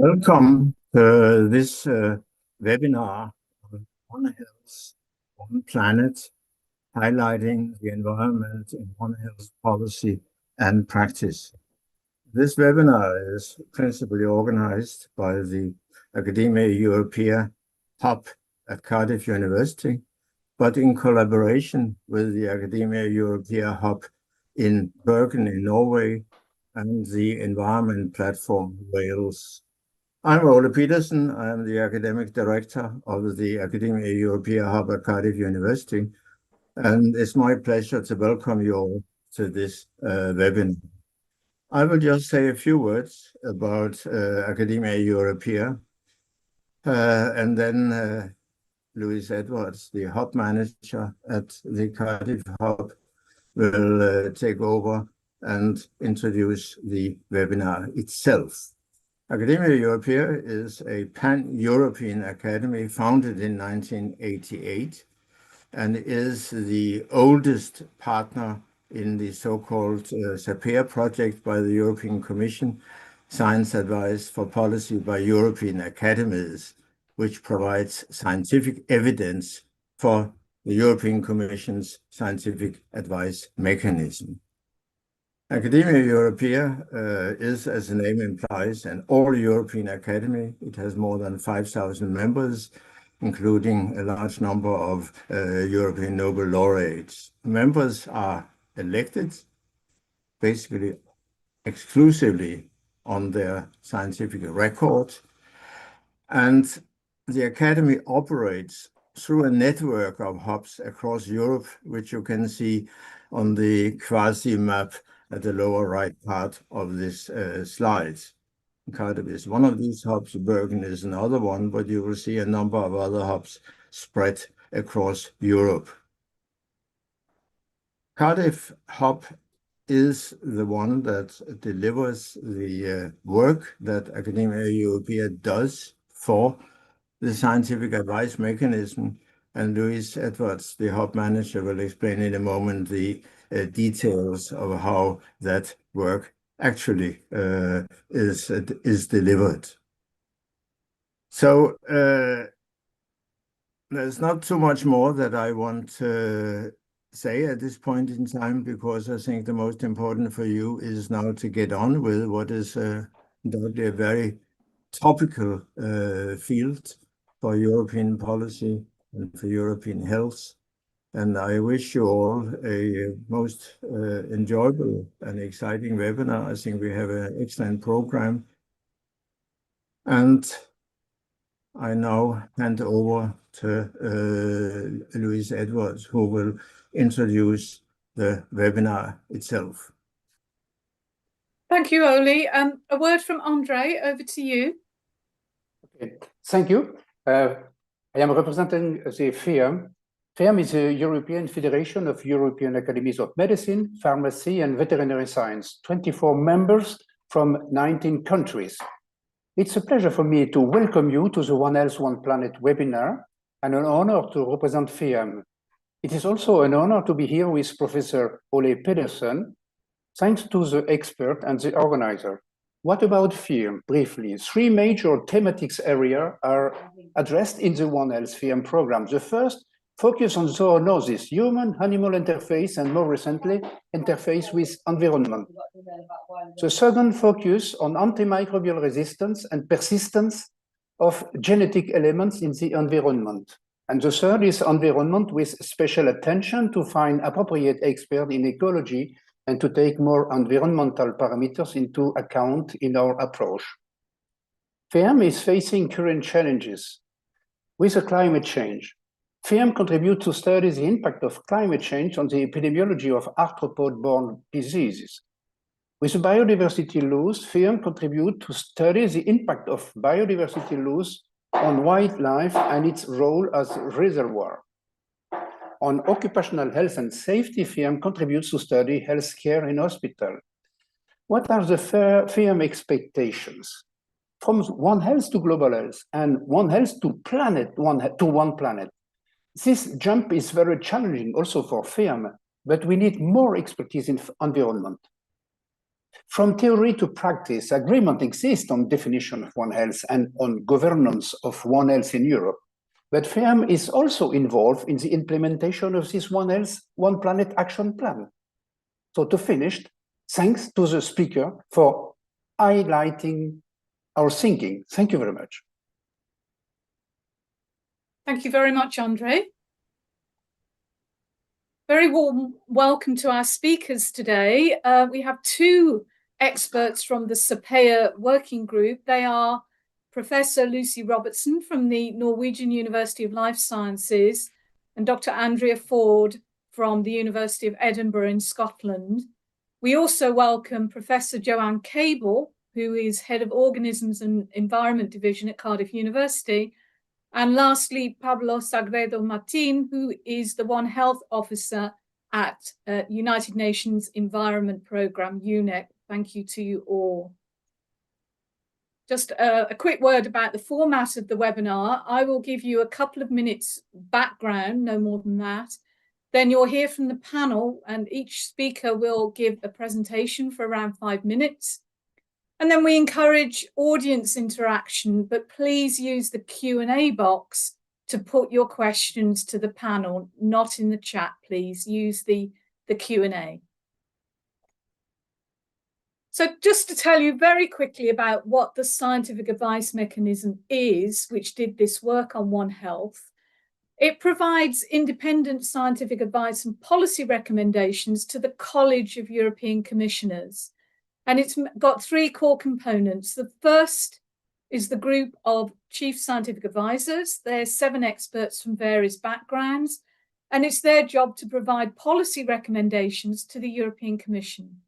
Welcome to this webinar on One Health, One Planet, highlighting the environment in One Health policy and practice. This webinar is principally organized by the Academia Europaea Hub at Cardiff University, but in collaboration with the Academia Europaea Hub in Bergen in Norway and the Environment Platform Wales. I'm Ole Petersen. I'm the academic director of the Academia Europaea Hub at Cardiff University, and it's my pleasure to welcome you all to this webinar. I will just say a few words about Academia Europaea, and then Louise Edwards, the hub manager at the Cardiff Hub, will take over and introduce the webinar itself. Academia Europaea is a pan-European academy founded in 1988 and is the oldest partner in the so-called SAPEA project by the European Commission, Science Advice for Policy by European Academies, which provides scientific evidence for the European Commission's scientific advice mechanism. Academia Europaea is, as the name implies, an all-European academy. It has more than 5,000 members, including a large number of European Nobel laureates. Members are elected basically exclusively on their scientific record, and the academy operates through a network of hubs across Europe, which you can see on the quasi-map at the lower right part of this slide. Cardiff is one of these hubs, Bergen is another one, but you will see a number of other hubs spread across Europe. Cardiff Hub is the one that delivers the work that Academia Europaea does for the scientific advice mechanism, and Louise Edwards, the hub manager, will explain in a moment the details of how that work actually is delivered. So there's not too much more that I want to say at this point in time, because I think the most important for you is now to get on with what is undoubtedly a very topical field for European policy and for European health. And I wish you all a most enjoyable and exciting webinar. I think we have an excellent program. And I now hand over to Louise Edwards, who will introduce the webinar itself. Thank you, Ole. A word from Andre, over to you. Okay. Thank you. I am representing the FEAM. FEAM is a European Federation of European Academies of Medicine, Pharmacy and Veterinary Science, 24 members from 19 countries. It's a pleasure for me to welcome you to the One Health, One Planet webinar, and an honor to represent FEAM. It is also an honor to be here with Professor Ole Pedersen, thanks to the expert and the organizer. What about FEAM? Briefly, three major thematics areas are addressed in the One Health FEAM program. The first, focus on zoonosis, human-animal interface, and more recently, interface with environment. The second, focus on antimicrobial resistance and persistence of genetic elements in the environment. And the third is environment with special attention to find appropriate experts in ecology and to take more environmental parameters into account in our approach. FEAM is facing current challenges with the climate change. FEAM contributes to study the impact of climate change on the epidemiology of arthropod-borne diseases. With biodiversity loss, FEAM contributes to study the impact of biodiversity loss on wildlife and its role as a reservoir. On occupational health and safety, FEAM contributes to study healthcare in hospital. What are the FEAM expectations? From One Health to global health and One Health to one planet. This jump is very challenging also for FEAM, but we need more expertise in environment. From theory to practice, agreement exists on definition of One Health and on governance of One Health in Europe. But FEAM is also involved in the implementation of this One Health, One Planet action plan. So to finish, thanks to the speaker for highlighting our thinking. Thank you very much. Thank you very much, Andre. Very warm welcome to our speakers today. We have two experts from the SAPEA working group. They are Professor Lucy Robertson from the Norwegian University of Life Sciences and Dr. Andrea Ford from the University of Edinburgh in Scotland. We also welcome Professor Joanne Cable, who is Head of Organisms and Environment Division at Cardiff University. And lastly, Pablo Sagredo Martin, who is the One Health Officer at United Nations Environment Programme, UNEP. Thank you to you all. Just a quick word about the format of the webinar. I will give you a couple of minutes background, no more than that. Then you'll hear from the panel, and each speaker will give a presentation for around 5 minutes. And then we encourage audience interaction, but please use the Q&A box to put your questions to the panel, not in the chat, please. Use the Q&A. So just to tell you very quickly about what the scientific advice mechanism is, which did this work on One Health. It provides independent scientific advice and policy recommendations to the College of European Commissioners. And it's got three core components. The first is the group of chief scientific advisors. They're 7 experts from various backgrounds, and it's their job to provide policy recommendations to the European Commission.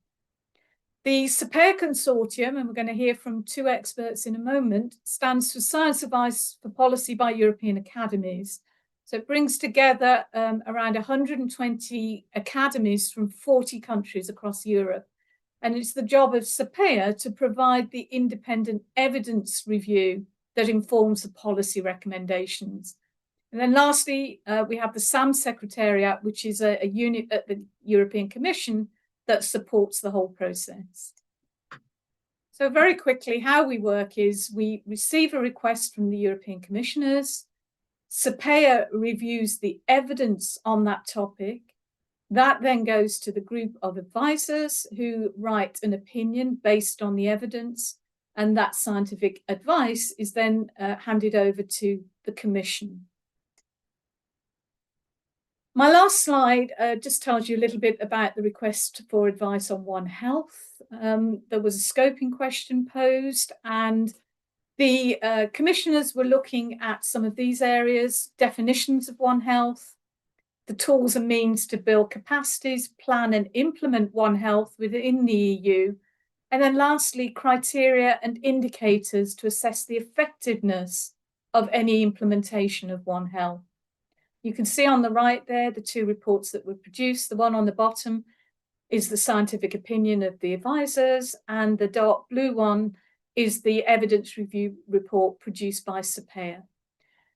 The SAPEA Consortium, and we're going to hear from 2 experts in a moment, stands for Science Advice for Policy by European Academies. So it brings together around 120 academies from 40 countries across Europe. And it's the job of SAPEA to provide the independent evidence review that informs the policy recommendations. And then lastly, we have the SAM Secretariat, which is a unit at the European Commission that supports the whole process. So very quickly, how we work is we receive a request from the European Commissioners. SAPEA reviews the evidence on that topic. That then goes to the group of advisors who write an opinion based on the evidence, and that scientific advice is then handed over to the Commission. My last slide just tells you a little bit about the request for advice on One Health. There was a scoping question posed, and the commissioners were looking at some of these areas: definitions of One Health, the tools and means to build capacities, plan and implement One Health within the EU, and then lastly, criteria and indicators to assess the effectiveness of any implementation of One Health. You can see on the right there the 2 reports that were produced. The one on the bottom is the scientific opinion of the advisors, and the dark blue one is the evidence review report produced by SAPEA.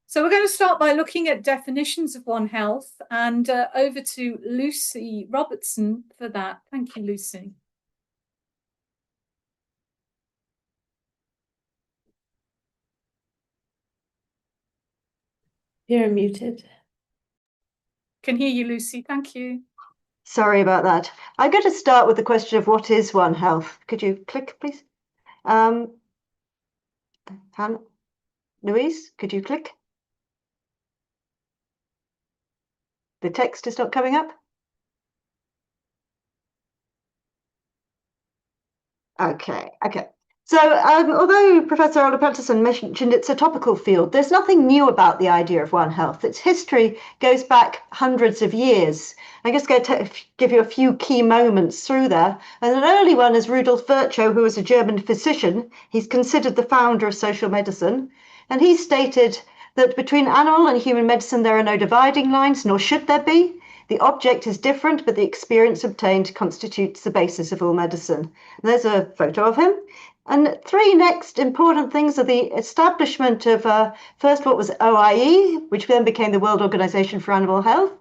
So we're going to start by looking at definitions of One Health, and over to Lucy Robertson for that. Thank you, Lucy. You're muted. Can hear you, Lucy. Thank you. Sorry about that. I'm going to start with the question of what is One Health. Could you click, please? Louise, could you click? The text is not coming up. Okay. So although Professor Ola Pettersson mentioned it's a topical field, there's nothing new about the idea of One Health. Its history goes back hundreds of years. I'm just going to give you a few key moments through there. And an early one is Rudolf Virchow, who was a German physician. He's considered the founder of social medicine. And he stated that between animal and human medicine, there are no dividing lines, nor should there be. The object is different, but the experience obtained constitutes the basis of all medicine. And there's a photo of him. And 3 next important things are the establishment of, first, what was OIE, which then became the World Organization for Animal Health,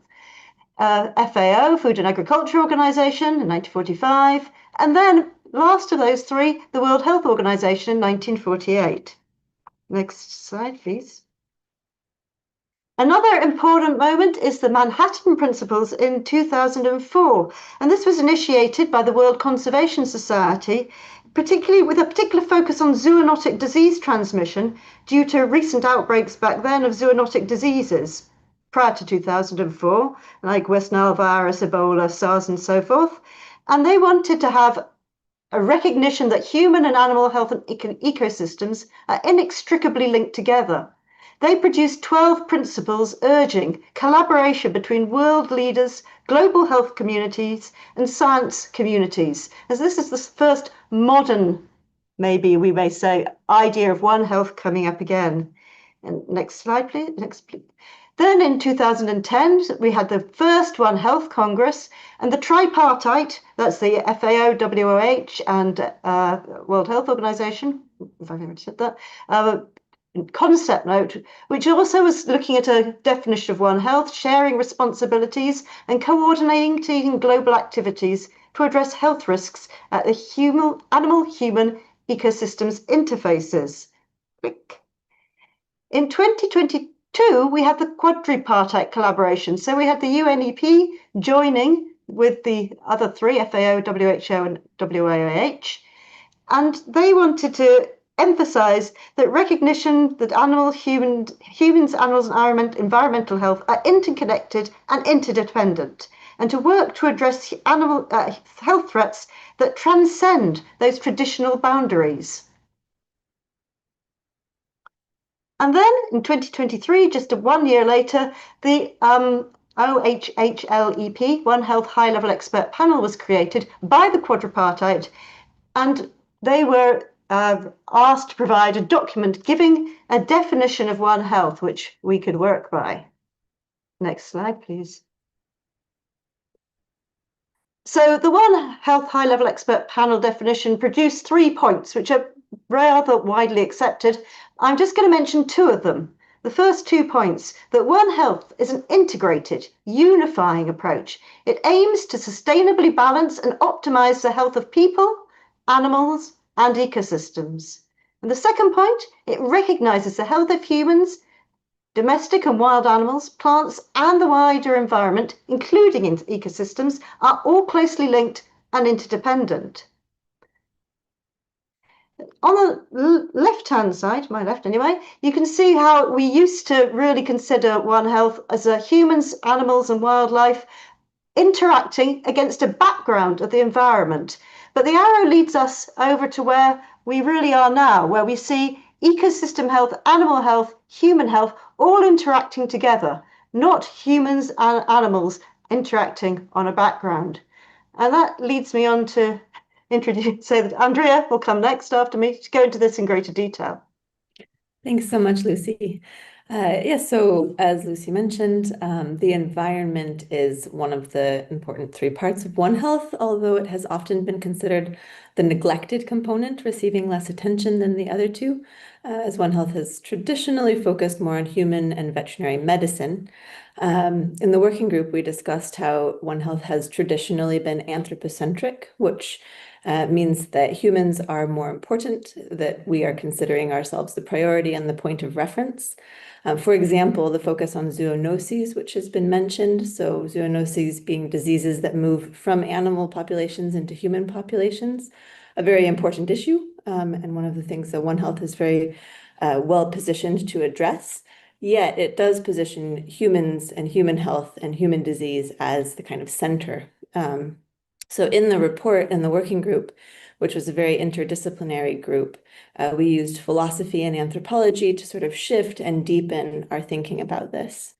FAO, Food and Agriculture Organization, in 1945, and then last of those three, the World Health Organization in 1948. Next slide, please. Another important moment is the Manhattan Principles in 2004, and this was initiated by the World Conservation Society, particularly with a particular focus on zoonotic disease transmission due to recent outbreaks back then of zoonotic diseases prior to 2004, like West Nile virus, Ebola, SARS, and so forth. And they wanted to have a recognition that human and animal health and ecosystems are inextricably linked together. They produced 12 principles urging collaboration between world leaders, global health communities, and science communities, as this is the first modern, maybe we may say, idea of One Health coming up again. And next slide, please. Next, please. Then in 2010, we had the first One Health Congress, and the tripartite, that's the FAO, WOH, and World Health Organization, if I've ever said that, concept note, which also was looking at a definition of One Health, sharing responsibilities and coordinating global activities to address health risks at the animal-human ecosystems interfaces. Click. In 2022, we had the quadripartite collaboration. So we had the UNEP joining with the other three, FAO, WHO, and WOH, and they wanted to emphasize that recognition that humans, animals, and environmental health are interconnected and interdependent, and to work to address animal health threats that transcend those traditional boundaries. And then in 2023, just 1 year later, the OHHLEP, One Health High-Level Expert Panel, was created by the quadripartite, and they were asked to provide a document giving a definition of One Health, which we could work by. Next slide, please. So the One Health High-Level Expert Panel definition produced 3 points, which are rather widely accepted. I'm just going to mention 2 of them. The first 2 points, that One Health is an integrated, unifying approach. It aims to sustainably balance and optimize the health of people, animals, and ecosystems. And the second point, it recognizes the health of humans, domestic and wild animals, plants, and the wider environment, including ecosystems, are all closely linked and interdependent. On the left-hand side, my left anyway, you can see how we used to really consider One Health as a humans, animals, and wildlife interacting against a background of the environment. But the arrow leads us over to where we really are now, where we see ecosystem health, animal health, human health, all interacting together, not humans and animals interacting on a background. And that leads me on to say that Andrea will come next after me to go into this in greater detail. Thanks so much, Lucy. Yes, so as Lucy mentioned, the environment is one of the important 3 parts of One Health, although it has often been considered the neglected component, receiving less attention than the other 2, as One Health has traditionally focused more on human and veterinary medicine. In the working group, we discussed how One Health has traditionally been anthropocentric, which means that humans are more important, that we are considering ourselves the priority and the point of reference. For example, the focus on zoonoses, which has been mentioned. So zoonoses being diseases that move from animal populations into human populations, a very important issue, and one of the things that One Health is very well positioned to address. Yet it does position humans and human health and human disease as the kind of center. So in the report, in the working group, which was a very interdisciplinary group, we used philosophy and anthropology to sort of shift and deepen our thinking about this.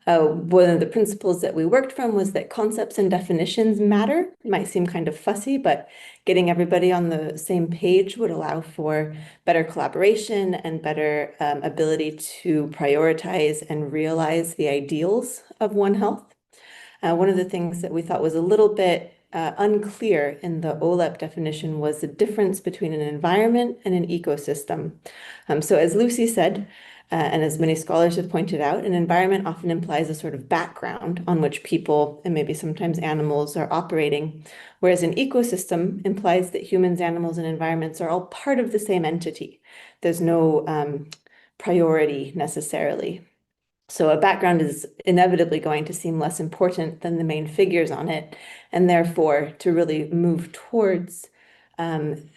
One of the principles that we worked from was that concepts and definitions matter. It might seem kind of fussy, but getting everybody on the same page would allow for better collaboration and better ability to prioritize and realize the ideals of One Health. One of the things that we thought was a little bit unclear in the OLEP definition was the difference between an environment and an ecosystem. So as Lucy said, And as many scholars have pointed out, an environment often implies a sort of background on which people and maybe sometimes animals are operating, whereas an ecosystem implies that humans, animals, and environments are all part of the same entity. There's no priority necessarily. So a background is inevitably going to seem less important than the main figures on it, and therefore to really move towards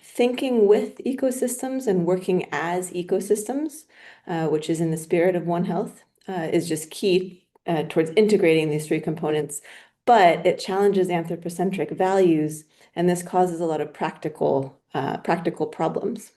thinking with ecosystems and working as ecosystems, which is in the spirit of One Health, is just key towards integrating these three components. But it challenges anthropocentric values, and this causes a lot of practical problems.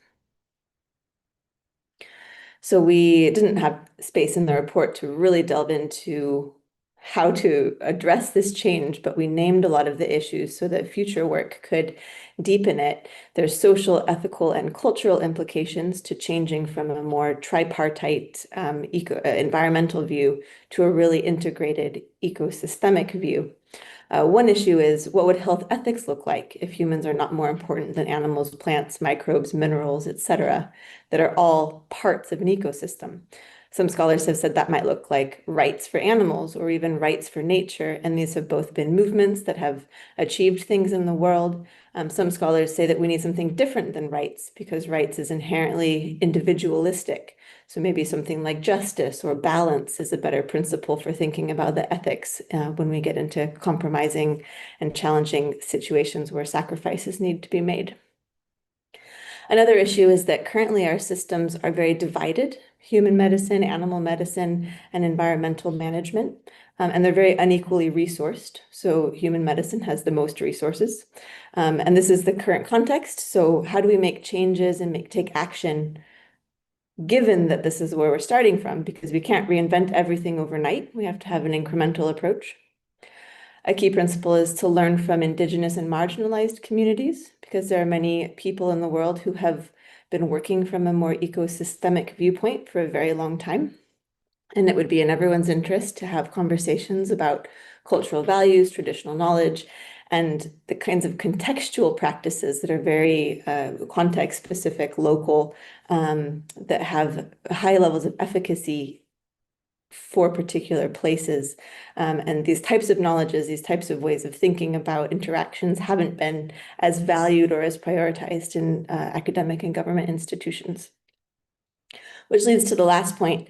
So we didn't have space in the report to really delve into how to address this change, but we named a lot of the issues so that future work could deepen it. There's social, ethical, and cultural implications to changing from a more tripartite environmental view to a really integrated ecosystemic view. One issue is, what would health ethics look like if humans are not more important than animals, plants, microbes, minerals, etc., that are all parts of an ecosystem? Some scholars have said that might look like rights for animals or even rights for nature, and these have both been movements that have achieved things in the world. Some scholars say that we need something different than rights because rights is inherently individualistic. So maybe something like justice or balance is a better principle for thinking about the ethics when we get into compromising and challenging situations where sacrifices need to be made. Another issue is that currently our systems are very divided: human medicine, animal medicine, and environmental management. And they're very unequally resourced. So human medicine has the most resources. And this is the current context. So how do we make changes and take action given that this is where we're starting from? Because we can't reinvent everything overnight. We have to have an incremental approach. A key principle is to learn from indigenous and marginalized communities, because there are many people in the world who have been working from a more ecosystemic viewpoint for a very long time. And it would be in everyone's interest to have conversations about cultural values, traditional knowledge, and the kinds of contextual practices that are very context-specific, local, that have high levels of efficacy for particular places. And these types of knowledges, these types of ways of thinking about interactions haven't been as valued or as prioritized in academic and government institutions. Which leads to the last point,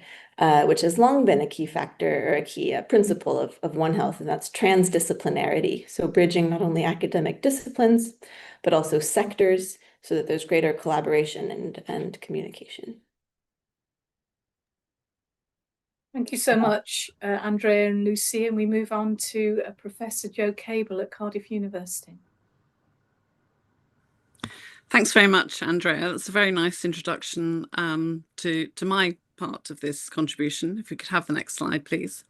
which has long been a key factor or a key principle of One Health, and that's transdisciplinarity. So bridging not only academic disciplines, but also sectors so that there's greater collaboration and communication. Thank you so much, Andrea and Lucy. And we move on to Professor Jo Cable at Cardiff University. Thanks very much, Andrea. That's a very nice introduction to my part of this contribution. If we could have the next slide, please.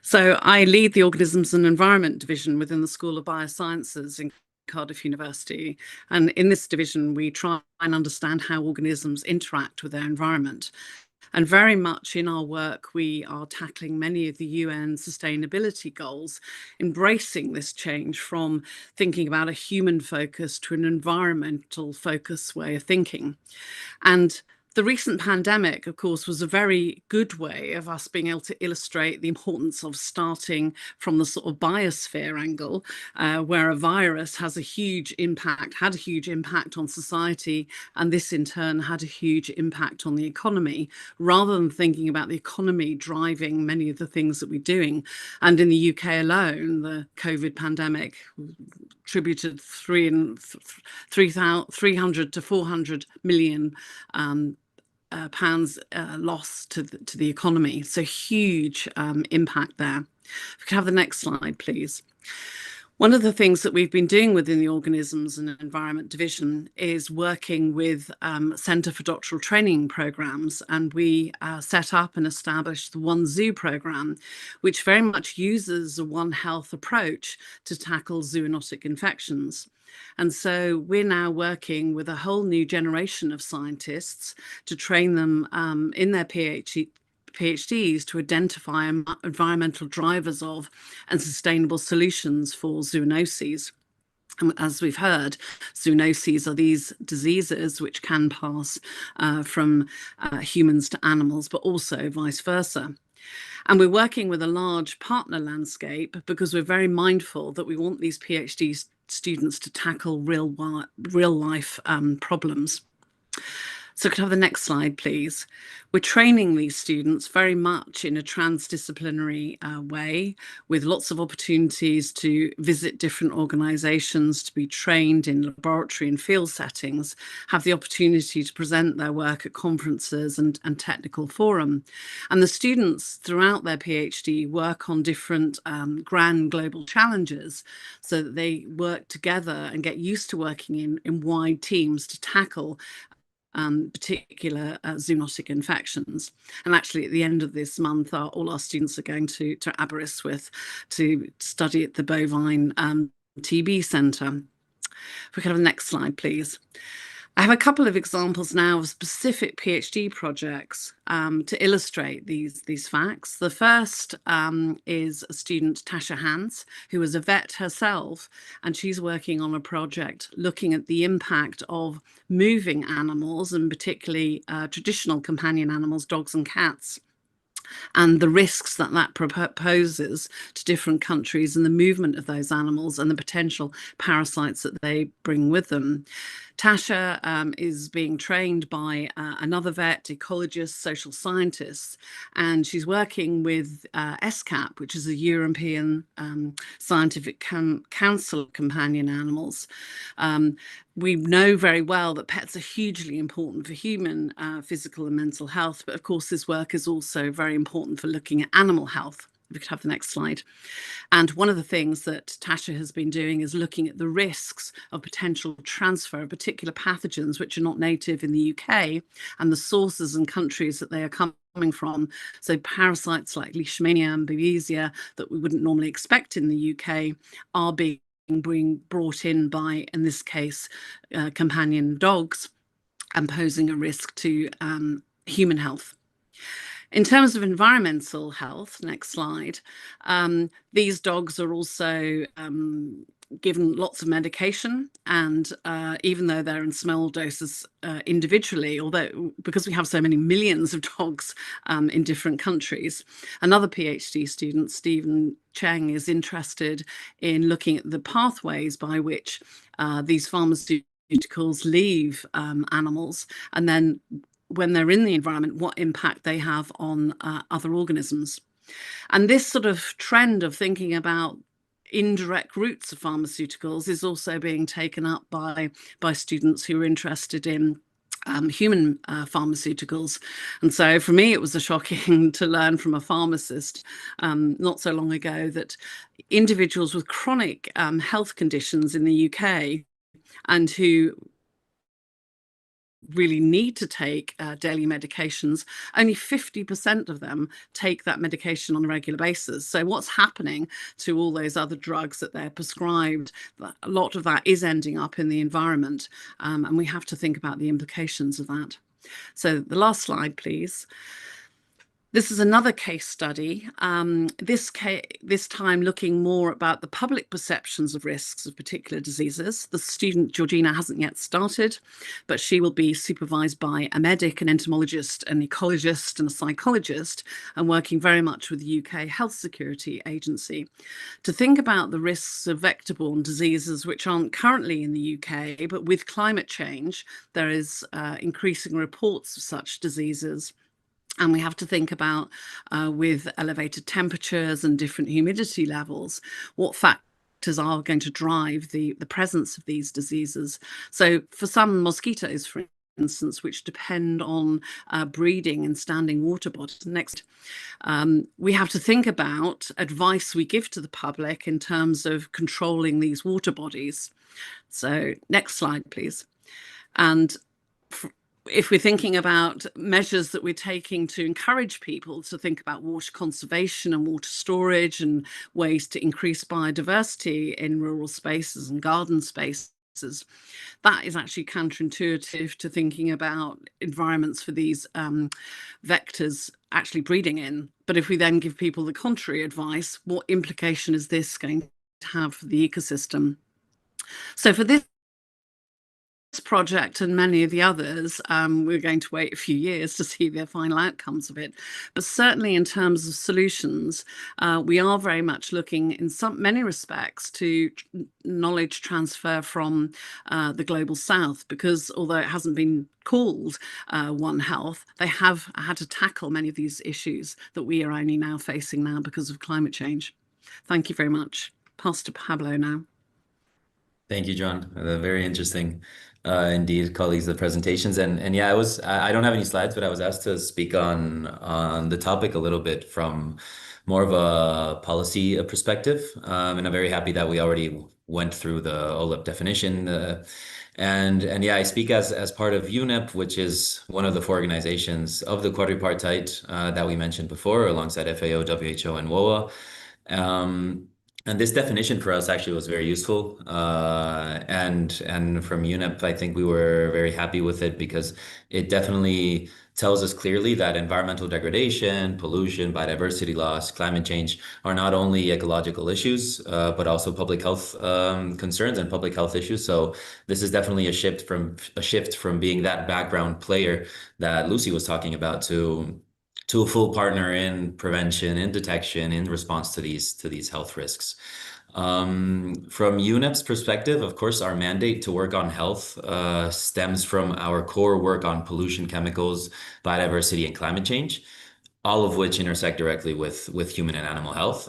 So I lead the Organisms and Environment division within the School of Biosciences in Cardiff University. And in this division, we try and understand how organisms interact with their environment. And very much in our work, we are tackling many of the UN sustainability goals, embracing this change from thinking about a human focus to an environmental focus way of thinking. And the recent pandemic, of course, was a very good way of us being able to illustrate the importance of starting from the sort of biosphere angle, where a virus has a huge impact, had a huge impact on society, and this in turn had a huge impact on the economy, rather than thinking about the economy driving many of the things that we're doing. And in the UK alone, the COVID pandemic attributed 300 to 400 million pounds loss to the economy. So huge impact there. If we could have the next slide, please. One of the things that we've been doing within the Organisms and Environment division is working with Centre for Doctoral Training Programmes, and we set up and established the One Zoo programme, which very much uses a One Health approach to tackle zoonotic infections. And so we're now working with a whole new generation of scientists to train them in their PhDs to identify environmental drivers of and sustainable solutions for zoonoses. And as we've heard, zoonoses are these diseases which can pass from humans to animals, but also vice versa. And we're working with a large partner landscape because we're very mindful that we want these PhD students to tackle real life problems. So could I have the next slide, please? We're training these students very much in a transdisciplinary way, with lots of opportunities to visit different organisations, to be trained in laboratory and field settings, have the opportunity to present their work at conferences and technical forum. And the students throughout their PhD work on different grand global challenges so that they work together and get used to working in wide teams to tackle particular zoonotic infections. And actually at the end of this month, all our students are going to Aberystwyth to study at the Bovine TB Centre. If we could have the next slide, please. I have a couple of examples now of specific PhD projects to illustrate these facts. The first is a student, Tasha Hans, who is a vet herself, and she's working on a project looking at the impact of moving animals, and particularly traditional companion animals, dogs and cats, and the risks that poses to different countries and the movement of those animals and the potential parasites that they bring with them. Tasha is being trained by another vet, ecologist, social scientists, and she's working with ESCAP, which is a European Scientific Council of Companion Animals. We know very well that pets are hugely important for human physical and mental health, but of course this work is also very important for looking at animal health. We could have the next slide. And one of the things that Tasha has been doing is looking at the risks of potential transfer of particular pathogens which are not native in the UK and the sources and countries that they are coming from. So parasites like Leishmania and Babesia that we wouldn't normally expect in the UK are being brought in by, in this case, companion dogs, and posing a risk to human health. In terms of environmental health, next slide, these dogs are also given lots of medication, and even though they're in small doses individually, although because we have so many millions of dogs in different countries, another PhD student, Stephen Cheng, is interested in looking at the pathways by which these pharmaceuticals leave animals, and then when they're in the environment, what impact they have on other organisms. And this sort of trend of thinking about indirect routes of pharmaceuticals is also being taken up by students who are interested in human pharmaceuticals. And so for me, it was shocking to learn from a pharmacist not so long ago that individuals with chronic health conditions in the UK and who really need to take daily medications, only 50% of them take that medication on a regular basis. So what's happening to all those other drugs that they're prescribed? A lot of that is ending up in the environment, and we have to think about the implications of that. So the last slide, please. This is another case study, this time looking more about the public perceptions of risks of particular diseases. The student, Georgina, hasn't yet started, but she will be supervised by a medic, an entomologist, an ecologist and a psychologist, and working very much with the UK Health Security Agency to think about the risks of vector-borne diseases which aren't currently in the UK, but with climate change, there is increasing reports of such diseases. And we have to think about, with elevated temperatures and different humidity levels, what factors are going to drive the presence of these diseases. So for some mosquitoes, for instance, which depend on breeding in standing water bodies. Next, we have to think about advice we give to the public in terms of controlling these water bodies. So next slide, please. And if we're thinking about measures that we're taking to encourage people to think about water conservation and water storage and ways to increase biodiversity in rural spaces and garden spaces, that is actually counterintuitive to thinking about environments for these vectors actually breeding in. But if we then give people the contrary advice, what implication is this going to have for the ecosystem? So for this project and many of the others, we're going to wait a few years to see the final outcomes of it. But certainly in terms of solutions, we are very much looking in many respects to knowledge transfer from the global south, because although it hasn't been called One Health, they have had to tackle many of these issues that we are only now facing now because of climate change. Thank you very much. Pass to Pablo now. Thank you, John. Very interesting, indeed, colleagues, the presentations. And yeah, I don't have any slides, but I was asked to speak on the topic a little bit from more of a policy perspective. And I'm very happy that we already went through the OLEP definition. And yeah, I speak as part of UNEP, which is one of the 4 organizations of the quadripartite that we mentioned before, alongside FAO, WHO, and WOA. And this definition for us actually was very useful. And from UNEP, I think we were very happy with it because it definitely tells us clearly that environmental degradation, pollution, biodiversity loss, climate change are not only ecological issues, but also public health concerns and public health issues. So this is definitely a shift from being that background player that Lucy was talking about to a full partner in prevention, in detection, in response to these health risks. From UNEP's perspective, of course, our mandate to work on health stems from our core work on pollution, chemicals, biodiversity, and climate change, all of which intersect directly with human and animal health.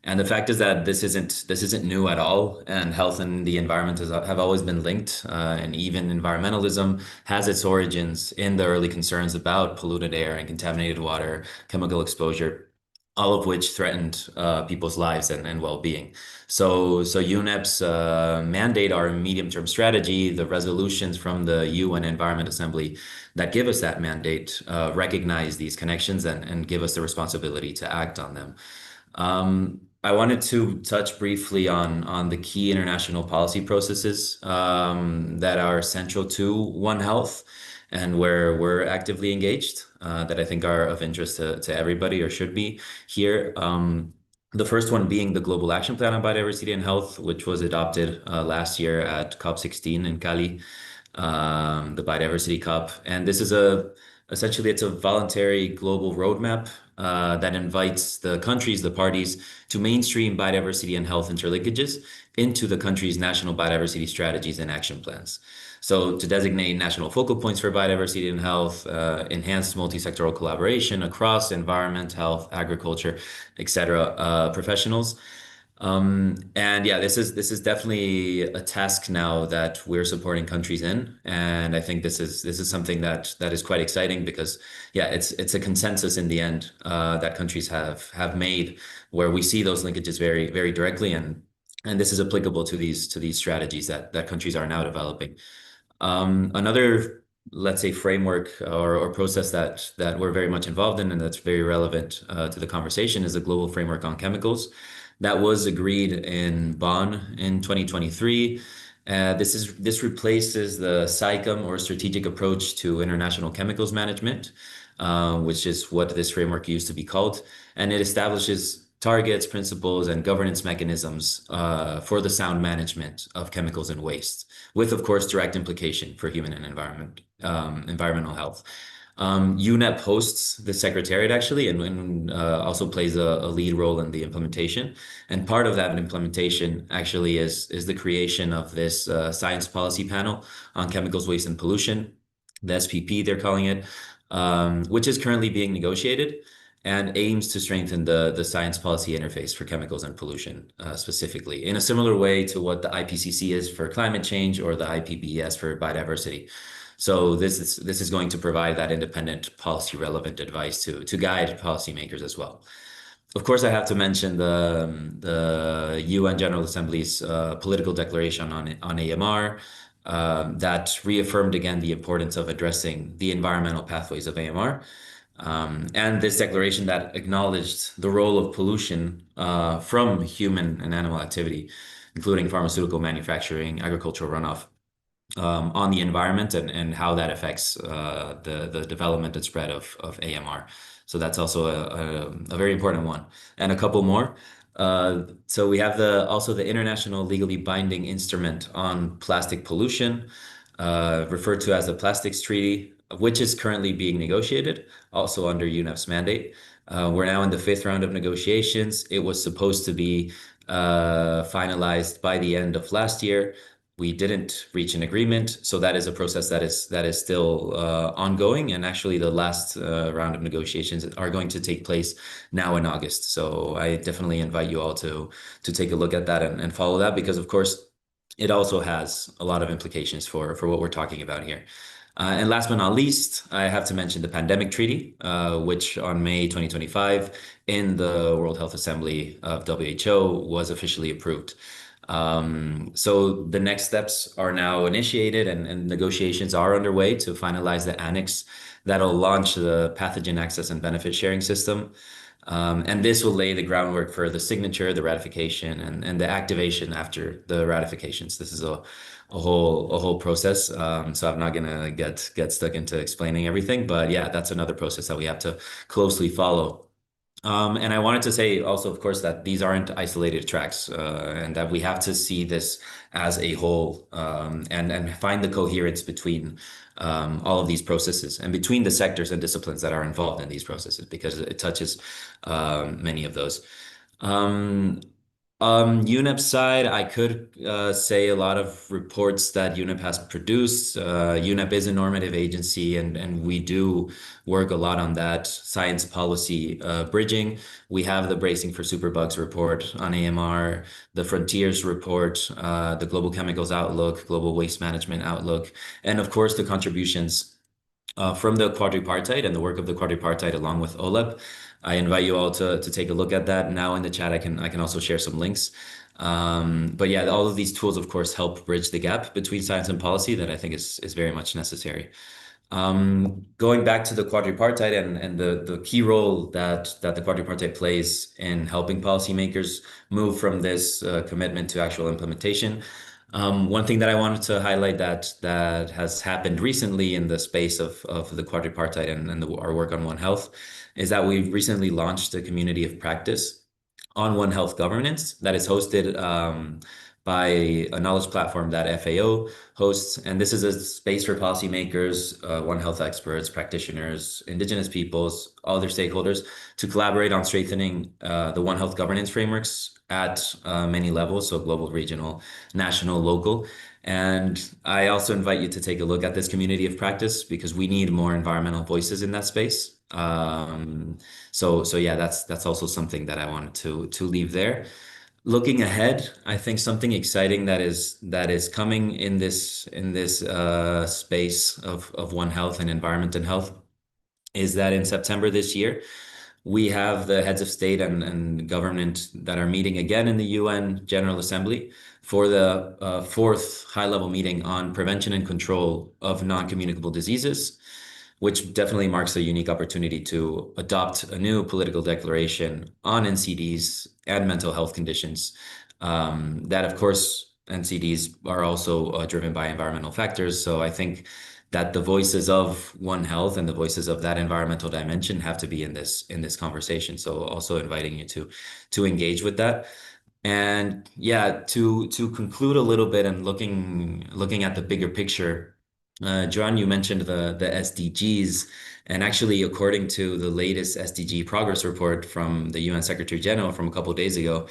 And the fact is that this isn't new at all, and health and the environment have always been linked, and even environmentalism has its origins in the early concerns about polluted air and contaminated water, chemical exposure, all of which threatened people's lives and well-being. So UNEP's mandate, our medium-term strategy, the resolutions from the UN Environment Assembly that give us that mandate recognize these connections and give us the responsibility to act on them. I wanted to touch briefly on the key international policy processes that are central to One Health and where we're actively engaged, that I think are of interest to everybody or should be here. The first one being the Global Action Plan on Biodiversity and Health, which was adopted last year at COP16 in Cali, the Biodiversity COP. And this is essentially it's a voluntary global roadmap that invites the countries, the parties, to mainstream biodiversity and health interlinkages into the country's national biodiversity strategies and action plans. So to designate national focal points for biodiversity and health, enhanced multi-sectoral collaboration across environment, health, agriculture, etc. Professionals. And yeah, this is definitely a task now that we're supporting countries in, and I think this is something that is quite exciting because yeah, it's a consensus in the end that countries have made, where we see those linkages very very directly, and this is applicable to these strategies that countries are now developing. Another, let's say, framework or process that we're very much involved in and that's very relevant to the conversation is the Global Framework on Chemicals that was agreed in Bonn in 2023. This replaces the SAICM, or Strategic Approach to International Chemicals Management, which is what this framework used to be called, and it establishes targets, principles, and governance mechanisms for the sound management of chemicals and waste, with, of course, direct implication for human and environmental health. UNEP hosts the secretariat actually, and also plays a lead role in the implementation. And part of that implementation actually is the creation of this science policy panel on chemicals, waste, and pollution, the SPP they're calling it, which is currently being negotiated and aims to strengthen the science policy interface for chemicals and pollution, specifically in a similar way to what the IPCC is for climate change or the IPBES for biodiversity. So this is going to provide that independent policy relevant advice to guide policymakers as well. Of course, I have to mention the UN General Assembly's political declaration on AMR that reaffirmed again the importance of addressing the environmental pathways of AMR. And this declaration that acknowledged the role of pollution from human and animal activity, including pharmaceutical manufacturing, agricultural runoff, on the environment and how that affects the development and spread of AMR. So that's also a very important one. And a couple more. So we have also the International Legally Binding Instrument on Plastic Pollution, referred to as the Plastics Treaty, which is currently being negotiated, also under UNEP's mandate. We're now in the 5th round of negotiations. It was supposed to be finalized by the end of last year. We didn't reach an agreement, so that is a process that is still ongoing. And actually, the last round of negotiations are going to take place now in August. So I definitely invite you all to take a look at that and follow that, because of course it also has a lot of implications for what we're talking about here. And last but not least, I have to mention the Pandemic Treaty, which on May 2025 in the World Health Assembly of WHO was officially approved. So the next steps are now initiated, and negotiations are underway to finalize the annex that'll launch the pathogen access and benefit sharing system. And this will lay the groundwork for the signature, the ratification, and the activation after the ratifications. This is a whole process. So I'm not gonna get stuck into explaining everything, but yeah, that's another process that we have to closely follow. And I wanted to say also, of course, that these aren't isolated tracks, and that we have to see this as a whole, and find the coherence between all of these processes and between the sectors and disciplines that are involved in these processes, because it touches many of those. UNEP's side, I could say a lot of reports that UNEP has produced. UNEP is a normative agency, and we do work a lot on that science policy bridging. We have the Bracing for Superbugs report on AMR, the Frontiers report, the Global Chemicals Outlook, Global Waste Management Outlook, and of course the contributions from the quadripartite and the work of the quadripartite along with OLEP. I invite you all to take a look at that. Now in the chat, I can also share some links. But yeah, all of these tools, of course, help bridge the gap between science and policy that I think is very much necessary. Going back to the quadripartite and the key role that the quadripartite plays in helping policymakers move from this commitment to actual implementation. One thing that I wanted to highlight that has happened recently in the space of the quadripartite and our work on One Health is that we've recently launched a community of practice on One Health governance that is hosted by a knowledge platform that FAO hosts. And this is a space for policymakers, One Health experts, practitioners, indigenous peoples, all other stakeholders to collaborate on strengthening the One Health governance frameworks at many levels, so global, regional, national, local. And I also invite you to take a look at this community of practice, because we need more environmental voices in that space. So yeah, that's also something that I wanted to leave there. Looking ahead, I think something exciting that is coming in this space of One Health and environment and health is that in September this year, we have the heads of state and government that are meeting again in the UN General Assembly for the 4th high-level meeting on prevention and control of non-communicable diseases, which definitely marks a unique opportunity to adopt a new political declaration on NCDs and mental health conditions. That, of course, NCDs are also driven by environmental factors. So I think that the voices of One Health and the voices of that environmental dimension have to be in this conversation. So also inviting you to engage with that. And yeah, to conclude a little bit and looking at the bigger picture, John, you mentioned the SDGs, and actually, according to the latest SDG progress report from the UN Secretary General from a couple of days ago,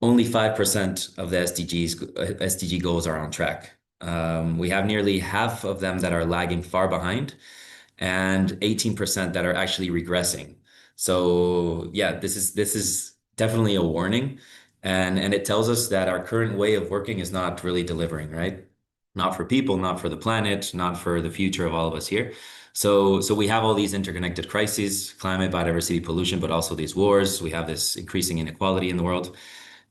only 5% of the SDG goals are on track. We have nearly half of them that are lagging far behind, and 18% that are actually regressing. So yeah, this is definitely a warning, and it tells us that our current way of working is not really delivering, right? Not for people, not for the planet, not for the future of all of us here. So we have all these interconnected crises, climate, biodiversity, pollution, but also these wars. We have this increasing inequality in the world.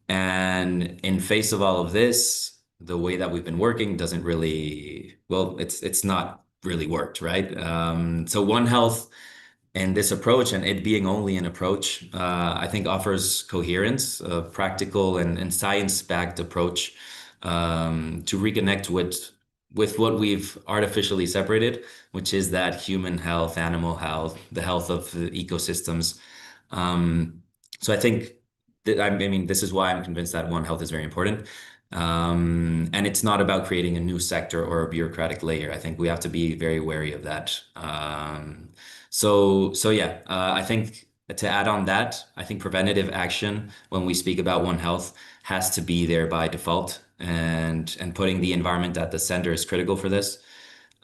And in face of all of this, the way that we've been working doesn't really, well, it's not really worked, right? So One Health and this approach, and it being only an approach, I think offers coherence, a practical and science-backed approach to reconnect with what we've artificially separated, which is that human health, animal health, the health of the ecosystems. So I think I mean, this is why I'm convinced that One Health is very important. And it's not about creating a new sector or a bureaucratic layer. I think we have to be very wary of that. So yeah, I think to add on that, I think preventative action when we speak about One Health has to be there by default, and putting the environment at the center is critical for this.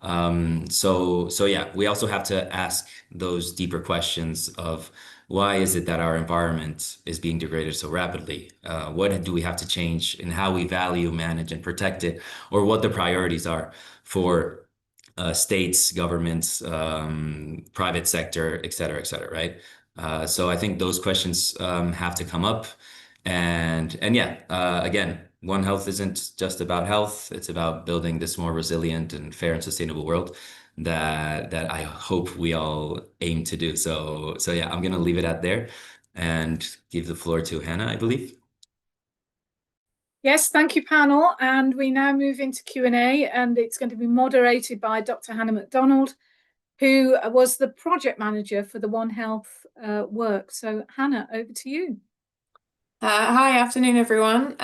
So yeah, we also have to ask those deeper questions of why is it that our environment is being degraded so rapidly? What do we have to change in how we value, manage, and protect it, or what the priorities are for states, governments, private sector, et cetera, right? So I think those questions have to come up, and yeah, again, One Health isn't just about health; it's about building this more resilient and fair and sustainable world that I hope we all aim to do. So yeah, I'm gonna leave it at there and give the floor to Hannah, I believe. Yes, thank you, panel. And we now move into Q&A, and it's going to be moderated by Dr. Hannah MacDonald, who was the project manager for the One Health work. So Hannah, over to you. Hi, afternoon, everyone.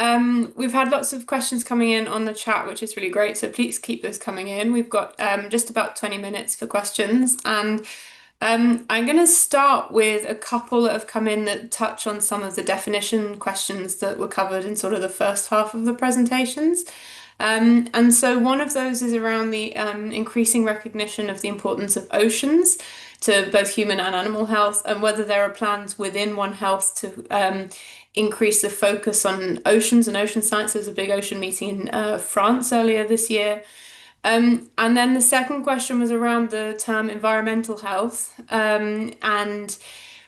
We've had lots of questions coming in on the chat, which is really great. So please keep those coming in. We've got just about 20 minutes for questions. And I'm going to start with a couple that have come in that touch on some of the definition questions that were covered in sort of the first half of the presentations. And so one of those is around the increasing recognition of the importance of oceans to both human and animal health, and whether there are plans within One Health to increase the focus on oceans and ocean science. There was a big ocean meeting in France earlier this year. And then the second question was around the term environmental health, and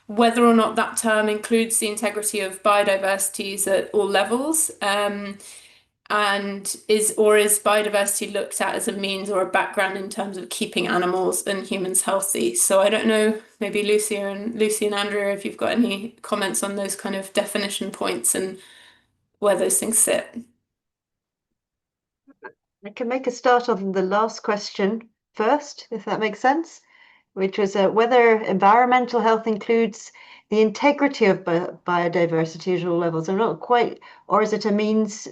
whether or not that term includes the integrity of biodiversities at all levels, and is biodiversity looked at as a means or a background in terms of keeping animals and humans healthy? So I don't know, maybe Lucy and Andrea, if you've got any comments on those kind of definition points and where those things sit. I can make a start on the last question first, if that makes sense, which was whether environmental health includes the integrity of biodiversity at all levels. I'm not quite, or is it a means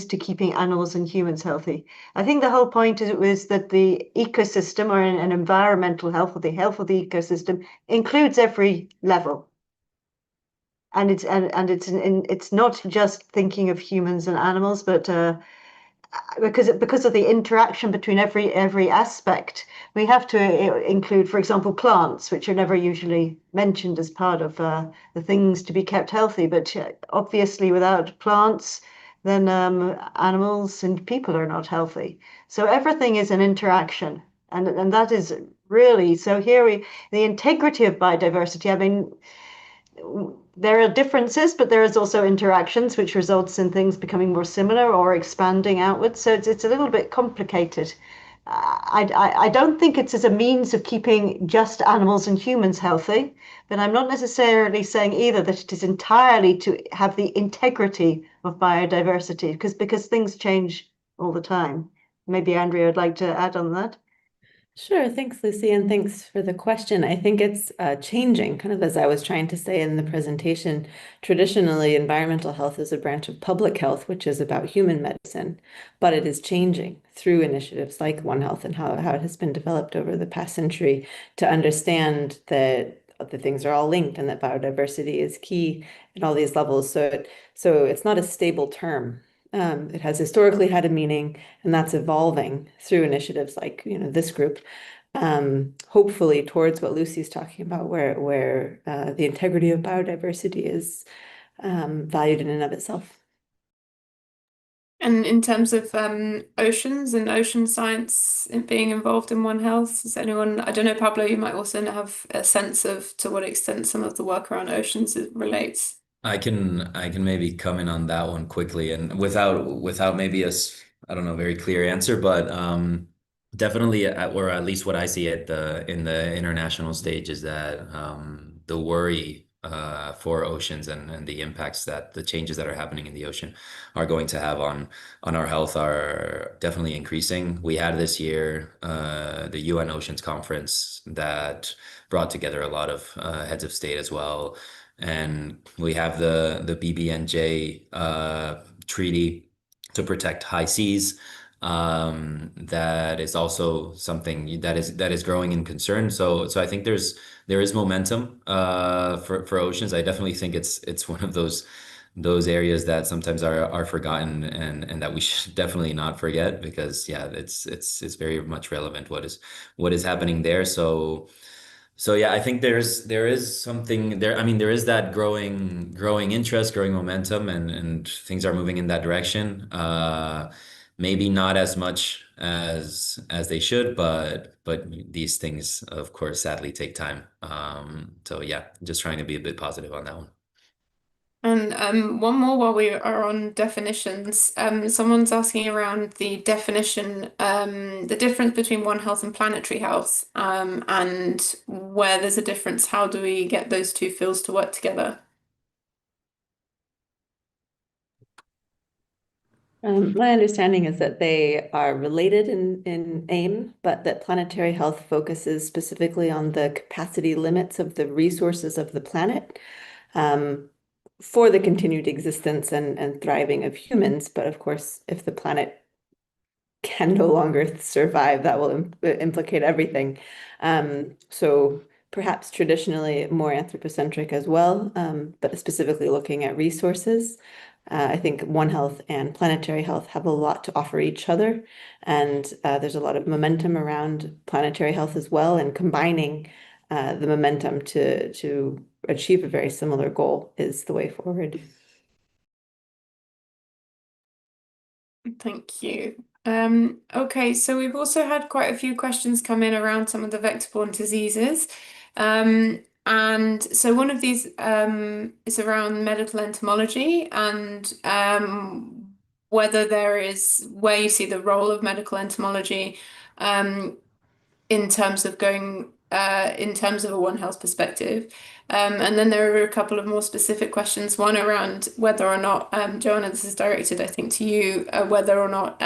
to keeping animals and humans healthy? I think the whole point was that the ecosystem, or an environmental health, or the health of the ecosystem, includes every level. And it's not just thinking of humans and animals, but because of the interaction between every aspect, we have to include, for example, plants, which are never usually mentioned as part of the things to be kept healthy. But obviously, without plants, then animals and people are not healthy. So everything is an interaction, and that is really so. Here, the integrity of biodiversity. I mean, there are differences, but there is also interactions, which results in things becoming more similar or expanding outwards. So it's a little bit complicated. I don't think it's as a means of keeping just animals and humans healthy, but I'm not necessarily saying either that it is entirely to have the integrity of biodiversity, because things change all the time. Maybe Andrea would like to add on that. Sure. Thanks, Lucy, and thanks for the question. I think it's changing, kind of as I was trying to say in the presentation. Traditionally, environmental health is a branch of public health, which is about human medicine, but it is changing through initiatives like One Health and how it has been developed over the past century to understand that the things are all linked and that biodiversity is key at all these levels. So it's not a stable term. It has historically had a meaning, and that's evolving through initiatives like this group, hopefully towards what Lucy's talking about, where the integrity of biodiversity is valued in and of itself. And in terms of oceans and ocean science being involved in One Health, is anyone, I don't know, Pablo, you might also have a sense of to what extent some of the work around oceans relates. I can maybe come in on that one quickly, and without maybe I don't know, very clear answer, but definitely, or at least what I see in the international stage is that the worry for oceans and the impacts that the changes that are happening in the ocean are going to have on our health are definitely increasing. We had this year the UN Oceans Conference that brought together a lot of heads of state as well. and we have the BBNJ treaty to protect high seas. That is also something that is growing in concern. So I think there is momentum for oceans. I definitely think it's one of those areas that sometimes are forgotten, and that we should definitely not forget, because yeah, it's very much relevant what is happening there. So yeah, I think there is something there. I mean, there is that growing interest, growing momentum, and things are moving in that direction. Maybe not as much as they should, but these things, of course, sadly take time. So yeah, just trying to be a bit positive on that one. And one more while we are on definitions. Someone's asking around the definition, the difference between One Health and planetary health, and where there's a difference, how do we get those two fields to work together? My understanding is that they are related in aim, but that planetary health focuses specifically on the capacity limits of the resources of the planet, for the continued existence and thriving of humans. But of course, if the planet can no longer survive, that will implicate everything. So perhaps traditionally more anthropocentric as well, but specifically looking at resources. I think One Health and planetary health have a lot to offer each other, and there's a lot of momentum around planetary health as well, and combining the momentum to achieve a very similar goal is the way forward. Thank you. Okay, so we've also had quite a few questions come in around some of the vector-borne diseases. And so one of these is around medical entomology, and whether where you see the role of medical entomology in terms of in terms of a One Health perspective. And then there are a couple of more specific questions, one around whether or not, Joanna, this is directed, I think, to you, whether or not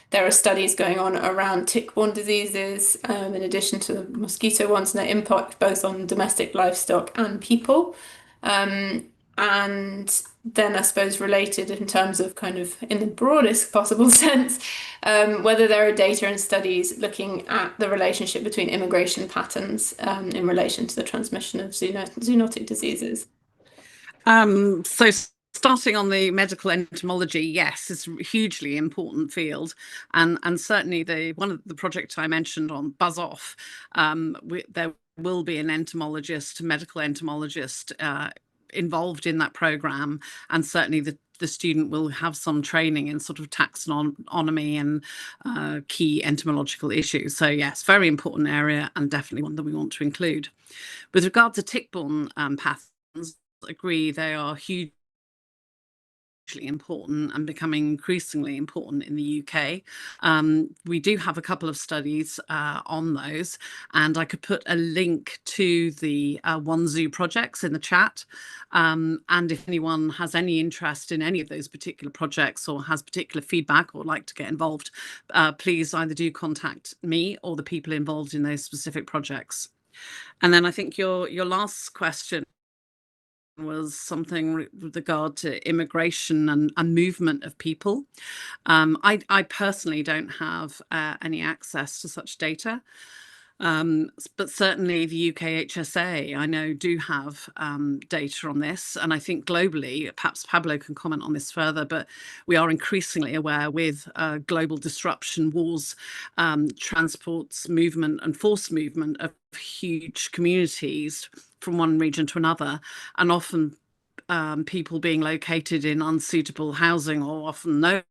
there are studies going on around tick-borne diseases, in addition to the mosquito ones, and their impact both on domestic livestock and people. And then I suppose related in terms of kind of in the broadest possible sense, whether there are data and studies looking at the relationship between immigration patterns in relation to the transmission of zoonotic diseases. So starting on the medical entomology, yes, it's a hugely important field, and certainly one of the projects I mentioned on Buzz Off, there will be an entomologist, medical entomologist, involved in that program, and certainly the student will have some training in sort of taxonomy and key entomological issues. So yes, very important area, and definitely one that we want to include. With regard to tick-borne pathogens, agree they are hugely important and becoming increasingly important in the UK. We do have a couple of studies on those, and I could put a link to the One Zoo projects in the chat. And if anyone has any interest in any of those particular projects, or has particular feedback, or like to get involved, please either do contact me or the people involved in those specific projects. And then I think your last question was something with regard to immigration and movement of people. I personally don't have any access to such data, but certainly the UKHSA, I know, do have data on this, and I think globally, perhaps Pablo can comment on this further, but we are increasingly aware with global disruption, wars, transports, movement and forced movement of huge communities from one region to another, and often people being located in unsuitable housing, or often no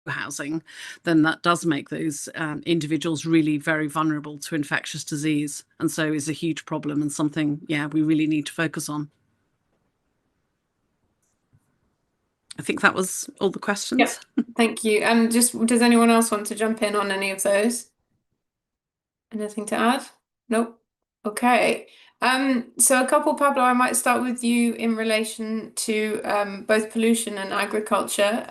housing, then that does make those individuals really very vulnerable to infectious disease, and so is a huge problem, and something, yeah, we really need to focus on. I think that was all the questions. Yep. Thank you. Just, does anyone else want to jump in on any of those? Anything to add? Nope. Okay. So a couple, Pablo, I might start with you in relation to both pollution and agriculture.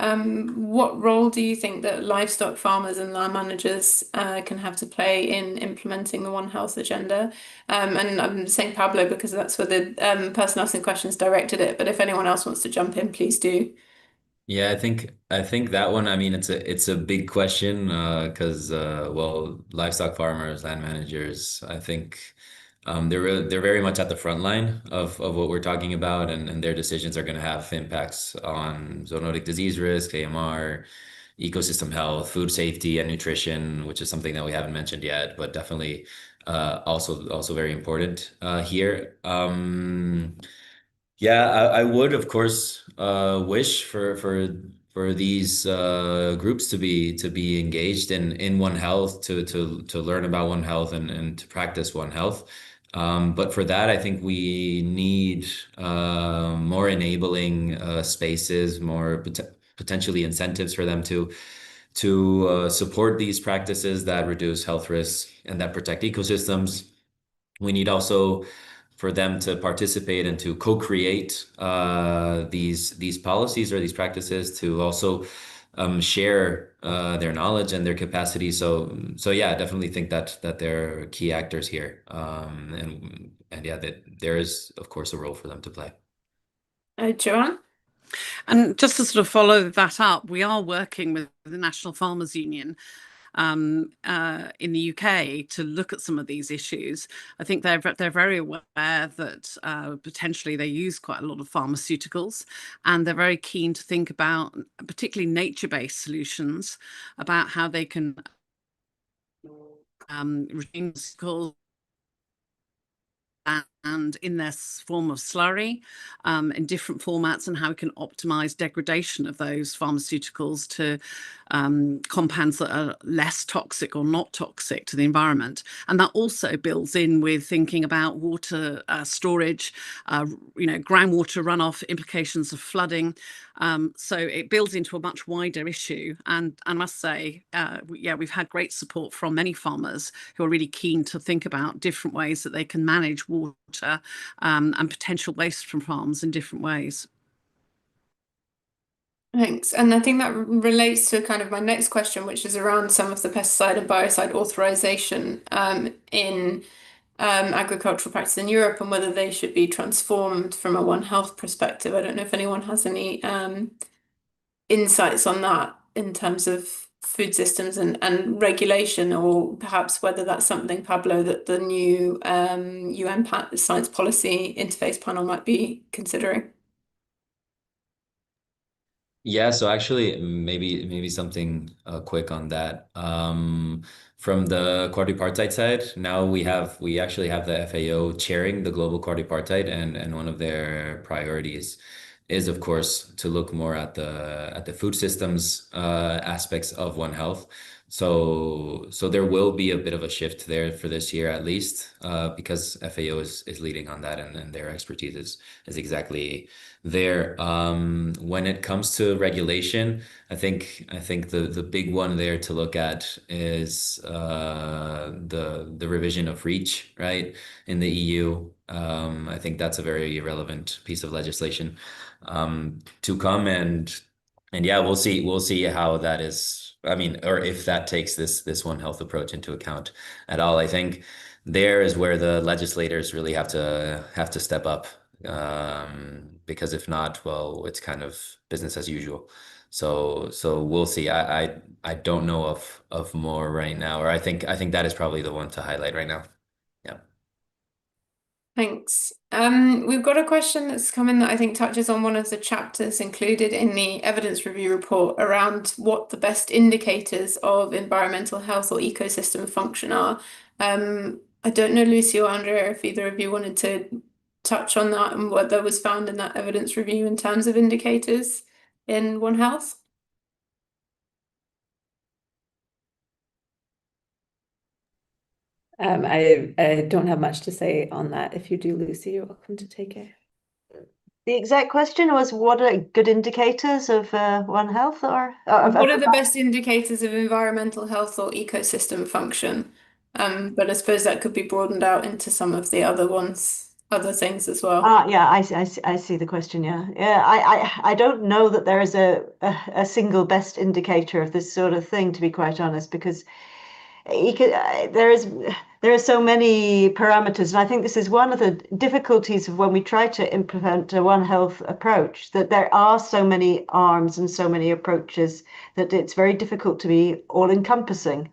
What role do you think that livestock farmers and land managers can have to play in implementing the One Health agenda? And I'm saying Pablo because that's where the person asking questions directed it, but if anyone else wants to jump in, please do. Yeah, I think that one, I mean, it's a big question because well, livestock farmers, land managers, I think they're very much at the front line of what we're talking about, and their decisions are going to have impacts on zoonotic disease risk, AMR, ecosystem health, food safety, and nutrition, which is something that we haven't mentioned yet, but definitely also very important here. Yeah, I would, of course, wish for these groups to be engaged in One Health, to learn about One Health and to practice One Health. But for that, I think we need more enabling spaces, more potentially incentives for them to support these practices that reduce health risks and that protect ecosystems. We need also for them to participate and to co-create these policies or these practices, to also share their knowledge and their capacity. So yeah, I definitely think that they're key actors here, and yeah, that there is of course a role for them to play. Joanne? And just to sort of follow that up, we are working with the National Farmers Union in the UK to look at some of these issues. I think they're very aware that potentially they use quite a lot of pharmaceuticals, and they're very keen to think about particularly nature-based solutions, about how they can reduce and in their form of slurry in different formats, and how we can optimize degradation of those pharmaceuticals to compounds that are less toxic or not toxic to the environment. And that also builds in with thinking about water storage, groundwater runoff, implications of flooding. So it builds into a much wider issue. And I must say, yeah, we've had great support from many farmers who are really keen to think about different ways that they can manage water and potential waste from farms in different ways. Thanks. And I think that relates to kind of my next question, which is around some of the pesticide and biocide authorization in agricultural practice in Europe, and whether they should be transformed from a One Health perspective. I don't know if anyone has any insights on that in terms of food systems and regulation, or perhaps whether that's something, Pablo, that the new UN Science Policy Interface Panel might be considering. Yeah, so actually, maybe something quick on that. From the quadripartite side, now we actually have the FAO chairing the global quadripartite, and one of their priorities is, of course, to look more at the food systems aspects of One Health. So there will be a bit of a shift there for this year at least, because FAO is leading on that, and their expertise is exactly there. When it comes to regulation, I think the big one there to look at is the revision of REACH, right, in the EU. I think that's a very relevant piece of legislation to come, and yeah, we'll see how that is. I mean, or if that takes this One Health approach into account at all. I think there is where the legislators really have to step up, because if not, well, it's kind of business as usual. So we'll see. I don't know of more right now, or I think that is probably the one to highlight right now. Yeah. Thanks. We've got a question that's come in that I think touches on one of the chapters included in the evidence review report around what the best indicators of environmental health or ecosystem function are. I don't know, Lucy or Andrea, if either of you wanted to touch on that and what that was found in that evidence review in terms of indicators in One Health. I don't have much to say on that. If you do, Lucy, you're welcome to take it. The exact question was, what are good indicators of One Health, or what are the best indicators of environmental health or ecosystem function? But I suppose that could be broadened out into some of the other ones, other things as well. Yeah, I see the question. Yeah, I don't know that there is a single best indicator of this sort of thing, to be quite honest, because there are so many parameters, and I think this is one of the difficulties of when we try to implement a One Health approach, that there are so many arms and so many approaches that it's very difficult to be all-encompassing.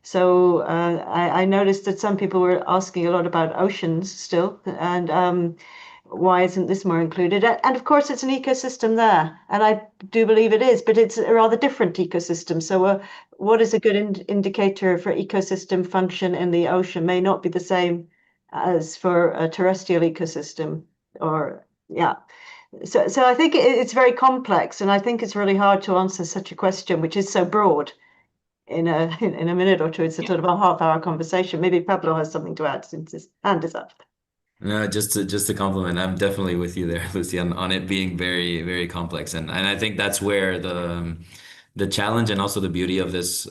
So I noticed that some people were asking a lot about oceans still, and why isn't this more included? And of course, it's an ecosystem there, and I do believe it is, but it's a rather different ecosystem. So what is a good indicator for ecosystem function in the ocean may not be the same as for a terrestrial ecosystem, or yeah. So I think it's very complex, and I think it's really hard to answer such a question, which is so broad in a minute or two. It's a sort of a half-hour conversation. Maybe Pablo has something to add since his hand is up. No, just to compliment, I'm definitely with you there, Lucy, on it being very, very complex. And I think that's where the challenge and also the beauty of this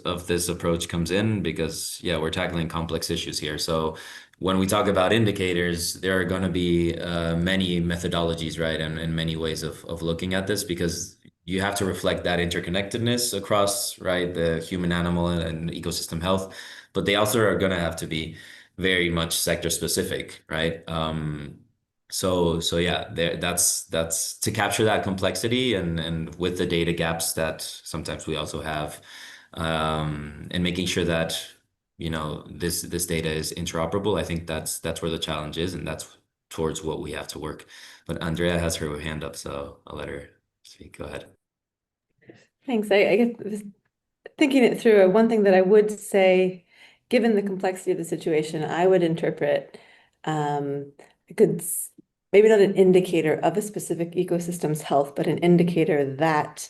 approach comes in, because yeah, we're tackling complex issues here. So when we talk about indicators, there are going to be many methodologies, right? And many ways of looking at this, because you have to reflect that interconnectedness across, right, the human, animal, and ecosystem health, but they also are going to have to be very much sector specific, right? So yeah, that's to capture that complexity and with the data gaps that sometimes we also have, and making sure that this data is interoperable. I think that's where the challenge is, and that's towards what we have to work. But Andrea has her hand up, so I'll let her speak. Go ahead. Thanks. I guess thinking it through, one thing that I would say, given the complexity of the situation, I would interpret maybe not an indicator of a specific ecosystem's health, but an indicator that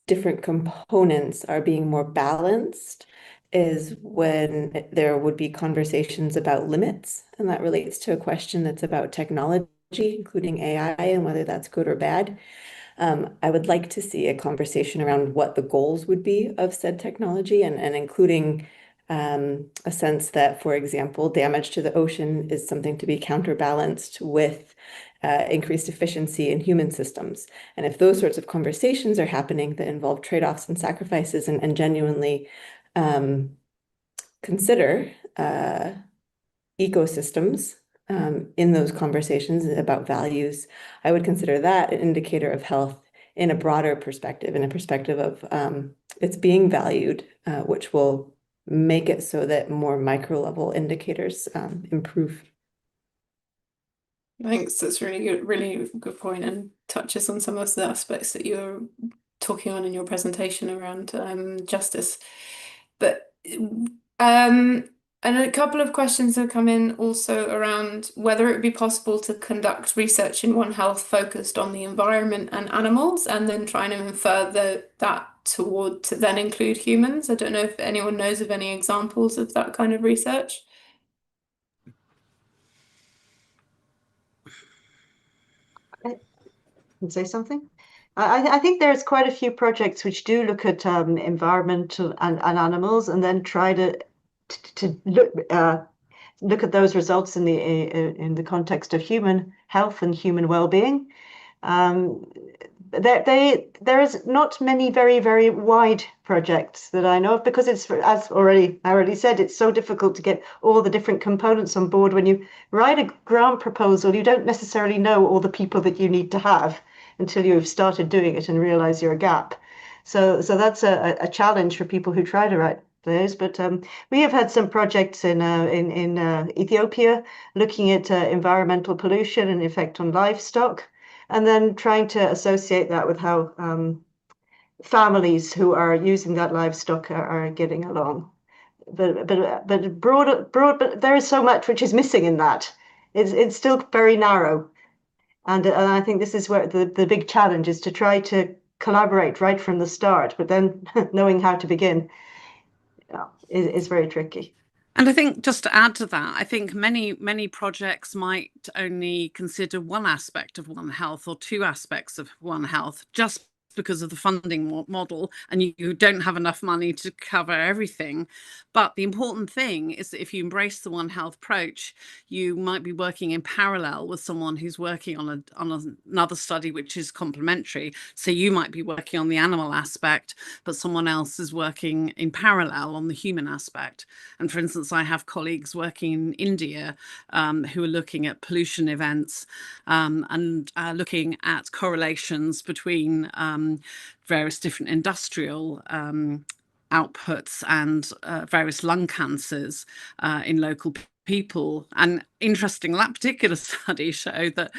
different components are being more balanced is when there would be conversations about limits. And that relates to a question that's about technology, including AI, and whether that's good or bad. I would like to see a conversation around what the goals would be of said technology, and including a sense that, for example, damage to the ocean is something to be counterbalanced with increased efficiency in human systems. And if those sorts of conversations are happening that involve trade-offs and sacrifices, and genuinely consider ecosystems in those conversations about values, I would consider that an indicator of health in a broader perspective, in a perspective of it's being valued, which will make it so that more micro level indicators improve. Thanks. That's really good point, and touches on some of the aspects that you're talking on in your presentation around justice. But and a couple of questions have come in also around whether it would be possible to conduct research in One Health focused on the environment and animals, and then trying to infer that to then include humans. I don't know if anyone knows of any examples of that kind of research. I can say something. I think there's quite a few projects which do look at environmental and animals, and then try to look at those results in the context of human health and human well-being. There is not many very, very wide projects that I know of, because it's, as I already said, it's so difficult to get all the different components on board. When you write a grant proposal, you don't necessarily know all the people that you need to have until you've started doing it and realize you're a gap. So that's a challenge for people who try to write those. But we have had some projects in Ethiopia looking at environmental pollution and the effect on livestock, and then trying to associate that with how families who are using that livestock are getting along. But but there is so much which is missing in that. It's still very narrow, and I think this is where the big challenge is, to try to collaborate right from the start, but then knowing how to begin is very tricky. And I think, just to add to that, I think many projects might only consider one aspect of One Health or two aspects of One Health, just because of the funding model, and you don't have enough money to cover everything. But the important thing is that if you embrace the One Health approach, you might be working in parallel with someone who's working on another study which is complementary. So you might be working on the animal aspect, but someone else is working in parallel on the human aspect. And for instance, I have colleagues working in India who are looking at pollution events and looking at correlations between various different industrial outputs and various lung cancers in local people. And interestingly, that particular study showed that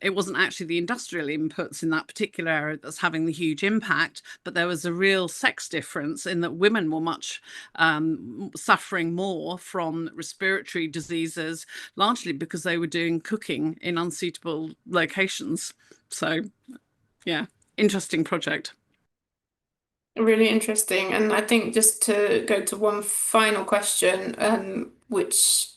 it wasn't actually the industrial inputs in that particular area that's having the huge impact, but there was a real sex difference in that women were much suffering more from respiratory diseases, largely because they were doing cooking in unsuitable locations. So yeah, interesting project. Really interesting. And I think just to go to one final question, which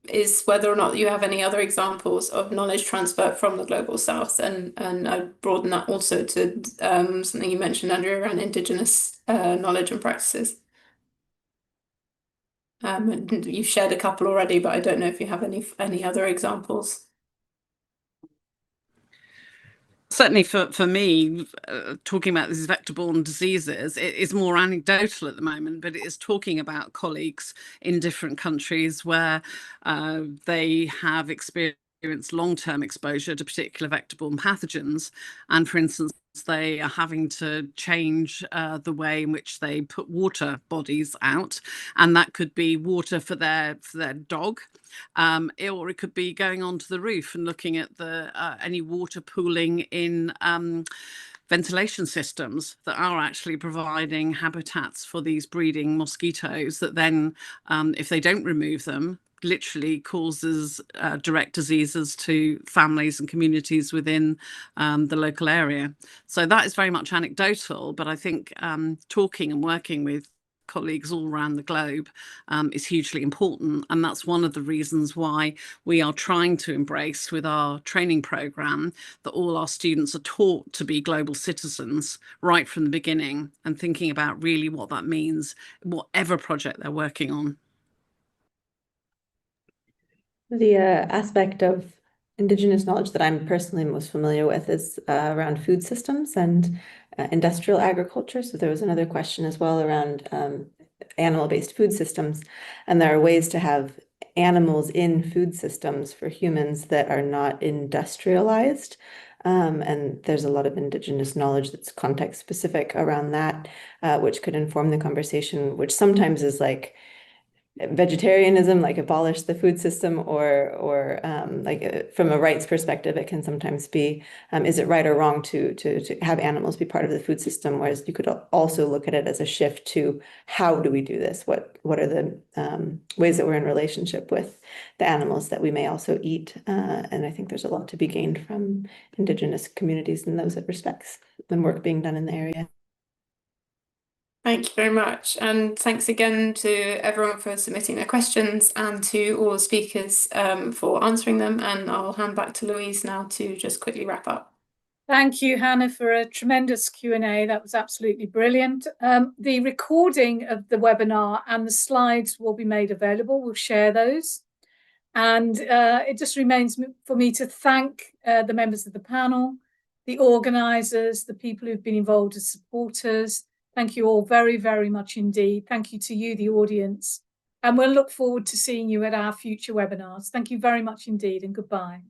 is whether or not you have any other examples of knowledge transfer from the Global South. And I'd broaden that also to something you mentioned, Andrea, around Indigenous knowledge and practices. You've shared a couple already, but I don't know if you have any other examples. Certainly for me, talking about these vector-borne diseases, it is more anecdotal at the moment, but it is talking about colleagues in different countries where they have experienced long-term exposure to particular vector-borne pathogens. And for instance, they are having to change the way in which they put water bodies out. And that could be water for their dog. Or it could be going onto the roof and looking at any water pooling in ventilation systems that are actually providing habitats for these breeding mosquitoes that then, if they don't remove them, literally causes direct diseases to families and communities within the local area. So that is very much anecdotal, but I think talking and working with colleagues all around the globe is hugely important. And that's one of the reasons why we are trying to embrace with our training program that all our students are taught to be global citizens right from the beginning, and thinking about really what that means, whatever project they're working on. The aspect of Indigenous knowledge that I'm personally most familiar with is around food systems and industrial agriculture. So there was another question as well around animal-based food systems. And there are ways to have animals in food systems for humans that are not industrialized. And there's a lot of Indigenous knowledge that's context specific around that, which could inform the conversation, which sometimes is like vegetarianism, like abolish the food system, or like from a rights perspective, it can sometimes be, is it right or wrong to have animals be part of the food system? Whereas you could also look at it as a shift to how do we do this? What are the ways that we're in relationship with the animals that we may also eat? And I think there's a lot to be gained from Indigenous communities in those respects and work being done in the area. Thank you very much. And thanks again to everyone for submitting their questions, and to all the speakers for answering them. And I'll hand back to Louise now to just quickly wrap up. Thank you, Hannah, for a tremendous Q&A. That was absolutely brilliant. The recording of the webinar and the slides will be made available. We'll share those. And it just remains for me to thank the members of the panel, the organisers, the people who've been involved as supporters. Thank you all very, very much indeed. Thank you to you, the audience. And we'll look forward to seeing you at our future webinars. Thank you very much indeed, and goodbye.